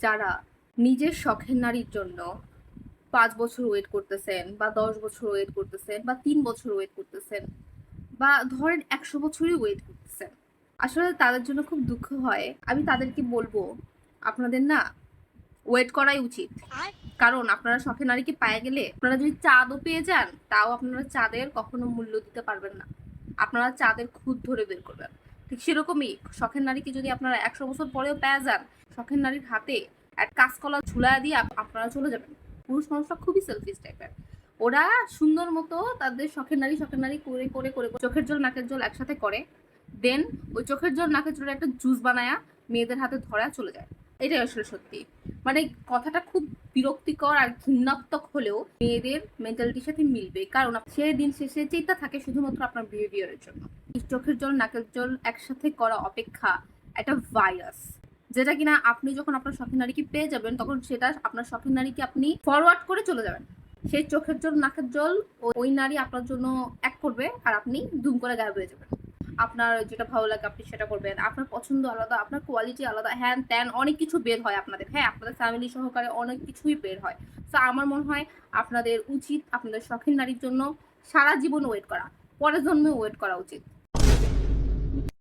যারা নিজের শখের নারীর জন্য ৫ বছর ওয়েট করতেছেন বা ১০ বছর ওয়েট করতেছেন বা ৩ বছর ওয়েট করতেছেন বা ধরেন ১০০ বছরই ওয়েট করতেছেন, আসলে তাদের জন্য খুব দুঃখ হয়। আমি তাদেরকে বলবো, আপনাদের না ওয়েট করাই উচিত। কারণ আপনারা শখের নারীকে পায়ে গেলে আপনারা যদি চাঁদও পেয়ে যান, তাও আপনারা চাঁদের কখনো মূল্য দিতে পারবেন না। আপনারা চাঁদের খুঁত ধরে বের করবেন। ঠিক সেরকমই শখের নারীকে যদি আপনারা ১০০ বছর পরেও পেয়ে যান, শখের নারীর হাতে এক কাঁচকলা ঝুলায় দিয়ে আপনারা চলে যাবেন। পুরুষ মানুষরা খুবই সেলফিশ টাইপের। ওরা সুন্দর মতো তাদের শখের নারী করে করে করে চোখের জল নাকের জল একসাথে করে, দেন ওই চোখের জল নাকের জল একটা জুস বানায়া মেয়েদের হাতে ধরা চলে যায়। এটাই আসলে সত্যি। মানে কথাটা খুব বিরক্তিকর আর ঘৃণাত্মক হলেও মেয়েদের মেন্টালিটির সাথে মিলবে, কারণ সে দিন শেষে চিন্তা থাকে শুধুমাত্র আপনার বিহেভিয়ারের জন্য। চোখের জল নাকের জল একসাথে করা অপেক্ষা একটা ভাইরাস, যেটা কিনা আপনি যখন আপনার শখের নারীকে পেয়ে যাবেন, তখন সেটা আপনার শখের নারীকে আপনি ফরওয়ার্ড করে চলে যাবেন। সেই চোখের জল নাকের জল ওই নারী আপনার জন্য এক করবে, আর আপনি ধুম করে গায়েব হয়ে যাবেন। আপনার যেটা ভালো লাগে আপনি সেটা করবেন, আপনার পছন্দ আলাদা, আপনার কোয়ালিটি আলাদা, হ্যান ত্যান অনেক কিছু বের হয় আপনাদের। হ্যাঁ, আপনাদের ফ্যামিলি সহকারে অনেক কিছুই বের হয়। তো আমার মনে হয় আপনাদের উচিত আপনাদের শখের নারীর জন্য সারা জীবন ওয়েট করা, পরের জন্মে ওয়েট করা উচিত।